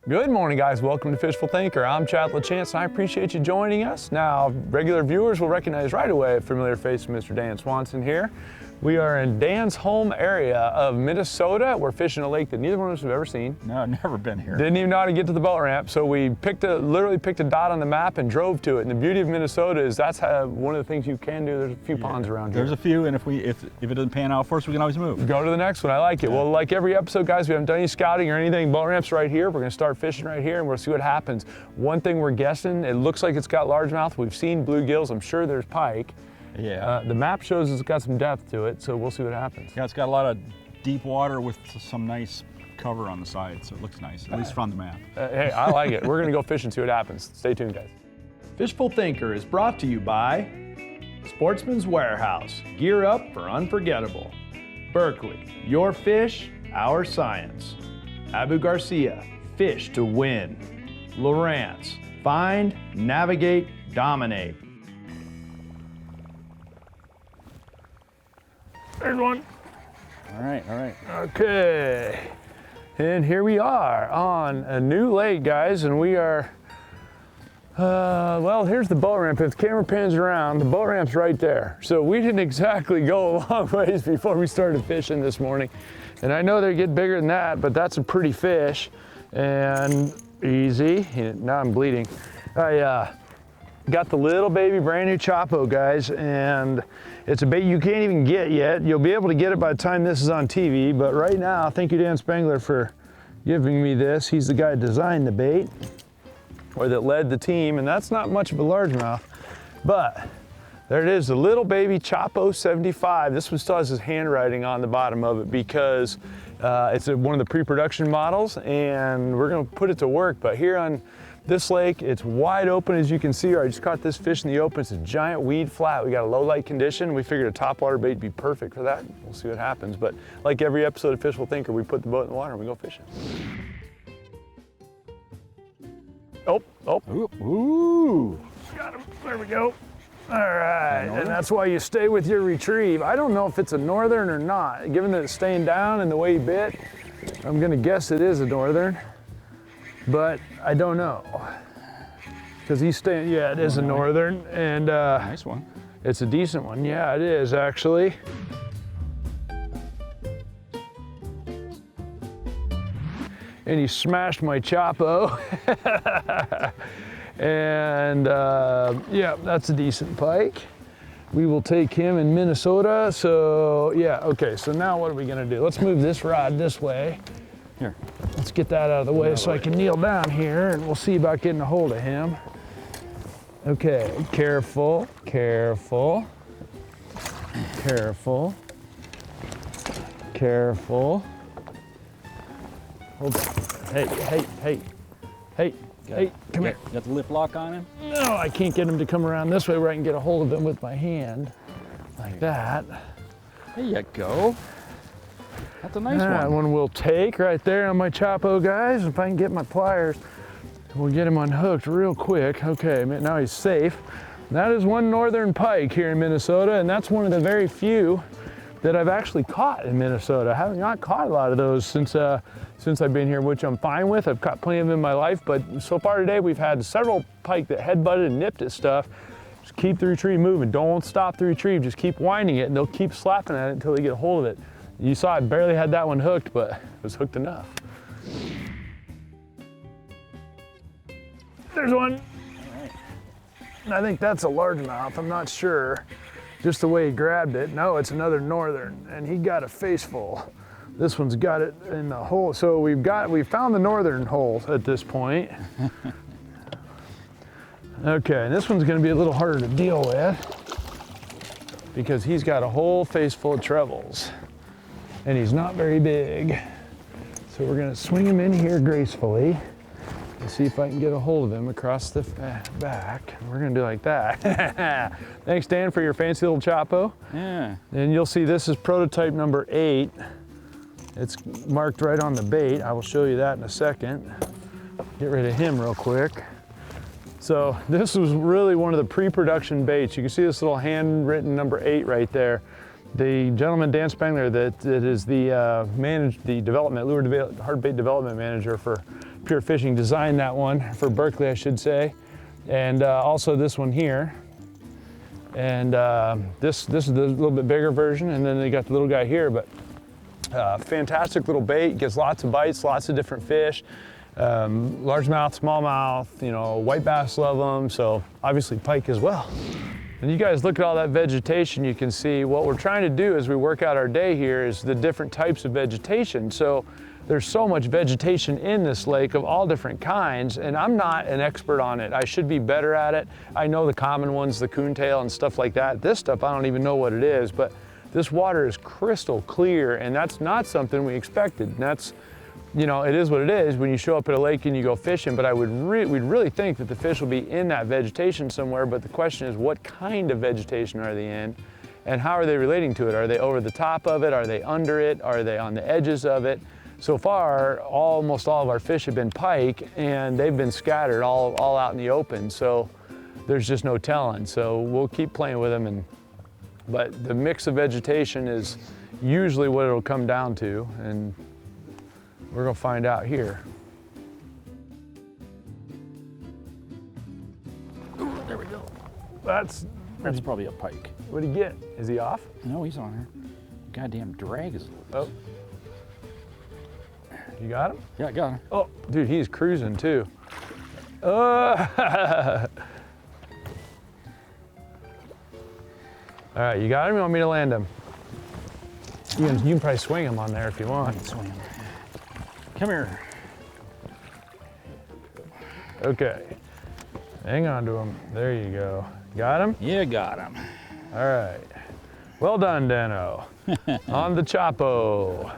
Good morning, guys. Welcome to Fishful Thinker. I'm Chad LaChance, and I appreciate you joining us. Now, regular viewers will recognize right away a familiar face, Mr. Dan Swanson here. We are in Dan's home area of Minnesota. We're fishing a lake that neither one of us have ever seen. No, I've never been here. Didn't even know how to get to the boat ramp, so we literally picked a dot on the map and drove to it. And the beauty of Minnesota is that's one of the things you can do. There's a few ponds around here. There's a few, and if it doesn't pan out for us, we can always move. Go to the next one. I like it. Yeah. Well, like every episode, guys, we haven't done any scouting or anything. Boat ramp's right here. We're going to start fishing right here, and we'll see what happens. One thing we're guessing, it looks like it's got largemouth. We've seen bluegills. I'm sure there's pike. Yeah. The map shows it's got some depth to it, so we'll see what happens. Yeah, it's got a lot of deep water with some nice cover on the side, so it looks nice, at least from the map. Hey, I like it. We're going to go fish and see what happens. Stay tuned, guys. Fishful Thinker is brought to you by Sportsman's Warehouse. Gear up for unforgettable. Berkeley, your fish, our science. Abu Garcia, fish to win. Lowrance, find, navigate, dominate. There's one. All right. Okay. And here we are on a new lake, guys, and we are, well, here's the boat ramp. If the camera pans around, the boat ramp's right there. So we didn't exactly go a long ways before we started fishing this morning. And I know they get bigger than that, but that's a pretty fish. And easy. Now I'm bleeding. I got the little baby brand new Chapo, guys, and it's a bait you can't even get yet. You'll be able to get it by the time this is on TV, but right now, thank you, Dan Spangler, for giving me this. He's the guy who designed the bait, or that led the team, and that's not much of a largemouth, but there it is, the little baby Chapo 75. This one still has his handwriting on the bottom of it because it's one of the pre-production models, and we're gonna put it to work. But here on this lake, it's wide open, as you can see. I just caught this fish in the open. It's a giant weed flat. We got a low light condition. We figured a topwater bait would be perfect for that. We'll see what happens. But like every episode of Fishful Thinker, we put the boat in the water and we go fishing. Oh. Ooh. Got him. There we go. All right, and that's why you stay with your retrieve. I don't know if it's a northern or not. Given that it's staying down and the way he bit, I'm gonna guess it is a northern, but I don't know. Because he's staying, yeah, it is a northern, and Nice one. it's a decent one. Yeah, it is actually. And he smashed my Chapo. And yeah, that's a decent pike. We will take him in Minnesota. So yeah, okay, so now what are we gonna do? Let's move this rod this way. Here. Let's get that out of the way so I can kneel down here, and we'll see about getting a hold of him. Okay, careful. Hold on. Hey, come here. Got the lip lock on him? No, I can't get him to come around this way where I can get a hold of him with my hand, like that. There you go. That's a nice That one. one we'll take right there on my Chapo, guys. If I can get my pliers, we'll get him unhooked real quick. Okay, now he's safe. That is one northern pike here in Minnesota, and that's one of the very few that I've actually caught in Minnesota. I have not caught a lot of those since I've been here, which I'm fine with. I've caught plenty of them in my life, but so far today we've had several pike that headbutted and nipped at stuff. Just keep the retrieve moving. Don't stop the retrieve. Just keep winding it, and they'll keep slapping at it until they get a hold of it. You saw I barely had that one hooked, but it was hooked enough. There's one. I think that's a largemouth. I'm not sure. Just the way he grabbed it. No, it's another northern, and he got a face full. This one's got it in the hole. So we've found the northern hole at this point. Okay, and this one's gonna be a little harder to deal with because he's got a whole face full of trebles, and he's not very big. So we're gonna swing him in here gracefully and see if I can get a hold of him across the back. We're gonna do like that. Thanks, Dan, for your fancy little Chapo. Yeah. And you'll see this is prototype number 8. It's marked right on the bait. I will show you that in a second. Get rid of him real quick. So this was really one of the pre-production baits. You can see this little handwritten number 8 right there. The gentleman, Dan Spangler, that is the lure hard bait development manager for Pure Fishing designed that one for Berkeley, I should say. And also this one here. And this is the little bit bigger version, and then they got the little guy here, but fantastic little bait, gets lots of bites, lots of different fish. Largemouth, smallmouth, you know, white bass love them, so obviously pike as well. And you guys look at all that vegetation, you can see what we're trying to do as we work out our day here is the different types of vegetation. So there's so much vegetation in this lake of all different kinds, and I'm not an expert on it. I should be better at it. I know the common ones, the coontail and stuff like that. This stuff, I don't even know what it is, but this water is crystal clear, and that's not something we expected. And that's, you know, it is what it is when you show up at a lake and you go fishing, but we'd really think that the fish will be in that vegetation somewhere, but the question is, what kind of vegetation are they in? And how are they relating to it? Are they over the top of it? Are they under it? Are they on the edges of it? So far, almost all of our fish have been pike, and they've been scattered all out in the open, so there's just no telling. So we'll keep playing with them, but the mix of vegetation is usually what it'll come down to, and we're gonna find out here. Ooh, there we go. That's Probably a pike. what'd he get? Is he off? No, he's on here. Goddamn drag is. Oh. You got him? Yeah, I got him. Oh, dude, he's cruising too. All right, you got him? You want me to land him? You can probably swing him on there if you I want. can swing him. Come here. Okay. Hang on to him. There you go. Got him? Yeah, got him. All right. Well done, Dano. On the Chapo.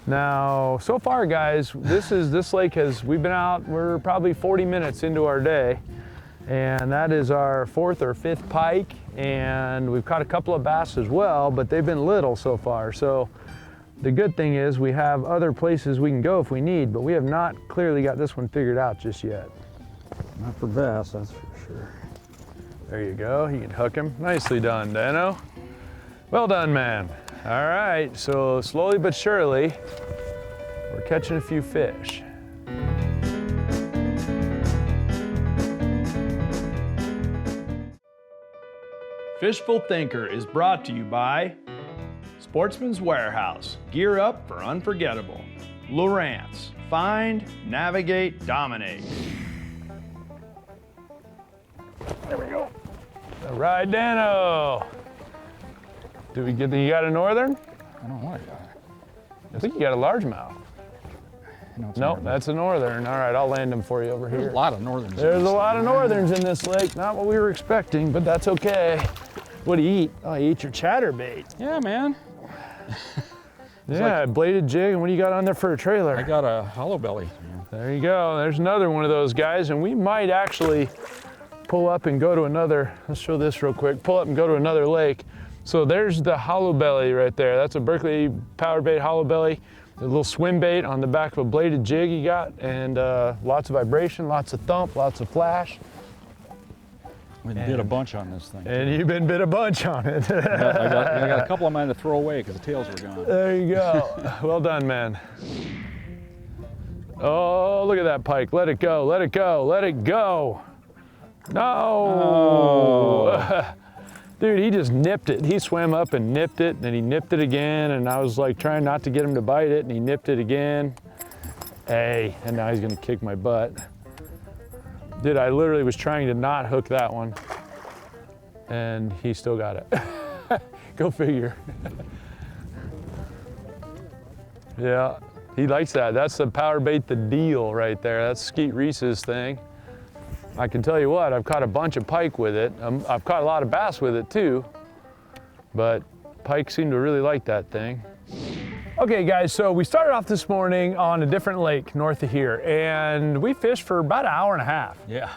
Now, so far, guys, this lake we've been out, we're probably 40 minutes into our day, and that is our 4th or 5th pike, and we've caught a couple of bass as well, but they've been little so far. So the good thing is we have other places we can go if we need, but we have not clearly got this one figured out just yet. Not for bass, that's for sure. There you go, you can hook him. Nicely done, Dano. Well done, man. All right, so slowly but surely, we're catching a few fish. Fishful Thinker is brought to you by Sportsman's Warehouse. Gear up for unforgettable. Lowrance. Find, navigate, dominate. There we go. All right, Dano. Did we get you got a northern? I don't know what I got. I think you got a largemouth. No, Nope, that's a northern. All right, I'll land them for you over There's here. a lot of northerns. There's a lot of northerns in this lake. Not what we were expecting, but that's okay. What do you eat? Oh, you eat your chatterbait. Yeah, man. Yeah, bladed jig. And what do you got on there for a trailer? I got a hollow belly. There you go. There's another one of those guys, and we might actually pull up and go to another. Let's show this real quick. Pull up and go to another lake. So there's the hollow belly right there. That's a Berkeley powered bait hollow belly. A little swim bait on the back of a bladed jig you got, and lots of vibration, lots of thump, lots of flash. We did a bunch on this thing. And you've been bit a bunch on it. I got a couple of mine to throw away because the tails were gone. There you go. Well done, man. Oh, look at that pike. Let it go, let it go, let it go. No. Oh. Dude, he just nipped it. He swam up and nipped it, and then he nipped it again, and I was like trying not to get him to bite it, and he nipped it again. Hey, and now he's gonna kick my butt. Dude, I literally was trying to not hook that one, and he still got it. Go figure. Yeah, he likes that. That's the power bait the deal right there. That's Skeet Reese's thing. I can tell you what, I've caught a bunch of pike with it. I've caught a lot of bass with it too, but pike seem to really like that thing. Okay guys, so we started off this morning on a different lake north of here, and we fished for about an hour and a half. Yeah.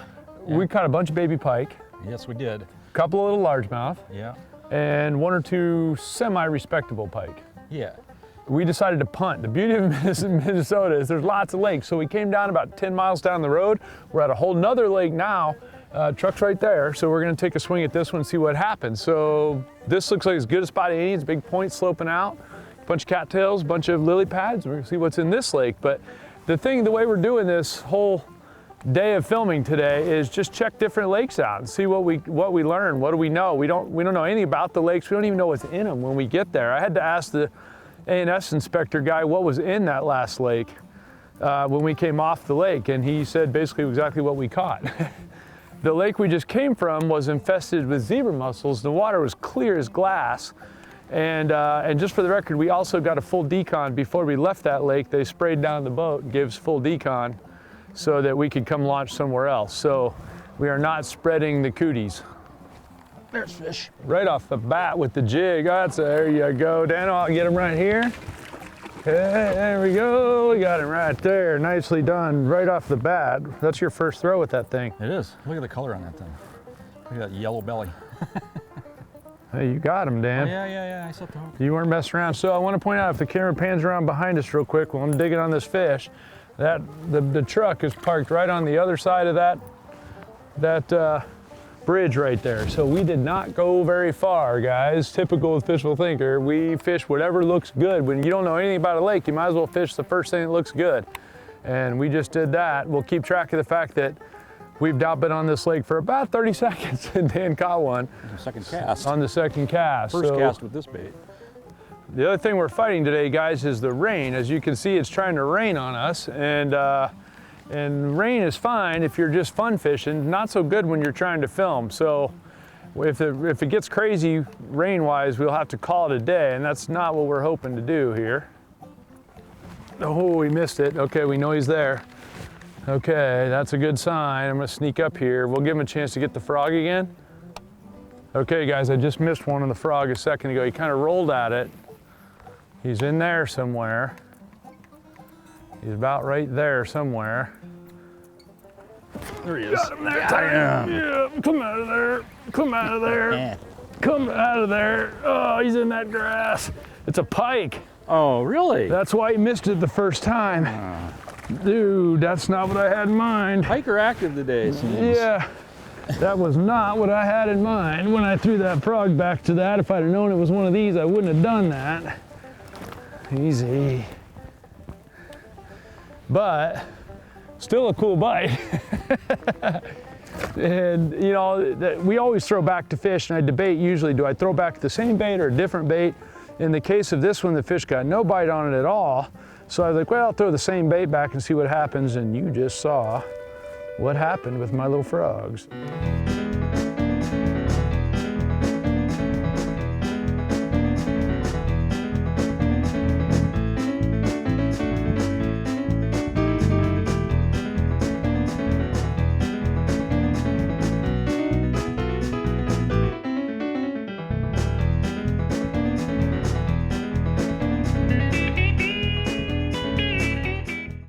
We caught a bunch of baby pike, Yes, we did. a couple of little largemouth, Yeah. and one or two semi-respectable pike. Yeah. We decided to punt. The beauty of Minnesota is there's lots of lakes. So we came down about 10 miles down the road. We're at a whole nother lake now. Truck's right there. So we're gonna take a swing at this one and see what happens. So this looks like as good a spot as any. It's a big point sloping out. A bunch of cattails, a bunch of lily pads. We're gonna see what's in this lake. But the way we're doing this whole day of filming today is just check different lakes out and see what we learn. What do we know? We don't know anything about the lakes. We don't even know what's in them when we get there. I had to ask the A&S inspector guy what was in that last lake when we came off the lake, and he said basically exactly what we caught. The lake we just came from was infested with zebra mussels. The water was clear as glass. And just for the record, we also got a full decon before we left that lake. They sprayed down the boat and gave us full decon so that we could come launch somewhere else. So we are not spreading the cooties. There's fish. Right off the bat with the jig. There you go. Dan, I'll get him right here. Okay, there we go. We got him right there. Nicely done right off the bat. That's your first throw with that thing. It is. Look at the color on that thing. Look at that yellow belly. Hey, you got him, Dan. Oh, yeah, I set the hook. You weren't messing around. So I want to point out, if the camera pans around behind us real quick while I'm digging on this fish, that the truck is parked right on the other side of that bridge right there. So we did not go very far, guys. Typical of Fishful Thinker, we fish whatever looks good. When you don't know anything about a lake, you might as well fish the first thing that looks good. And we just did that. We'll keep track of the fact that we've now been on this lake for about 30 seconds and Dan caught one. The second cast. On the second cast. First cast with this bait. The other thing we're fighting today, guys, is the rain. As you can see, it's trying to rain on us, and rain is fine if you're just fun fishing. Not so good when you're trying to film. So if it gets crazy rain-wise, we'll have to call it a day, and that's not what we're hoping to do here. Oh, we missed it. Okay, we know he's there. Okay, that's a good sign. I'm gonna sneak up here. We'll give him a chance to get the frog again. Okay, guys, I just missed one on the frog a second ago. He kind of rolled at it. He's in there somewhere. He's about right there somewhere. There he is. Got him there. Yeah, come out of there. Come out of there. Come out of there. Oh, he's in that grass. It's a pike. Oh, really? That's why he missed it the first time. Dude, that's not what I had in mind. Pike are active today, it seems. Yeah, that was not what I had in mind when I threw that frog back to that. If I'd have known it was one of these, I wouldn't have done that. Easy. But still a cool bite. And you know, we always throw back to fish, and I debate usually, do I throw back the same bait or a different bait? In the case of this one, the fish got no bite on it at all. So I was like, well, I'll throw the same bait back and see what happens. And you just saw what happened with my little frogs.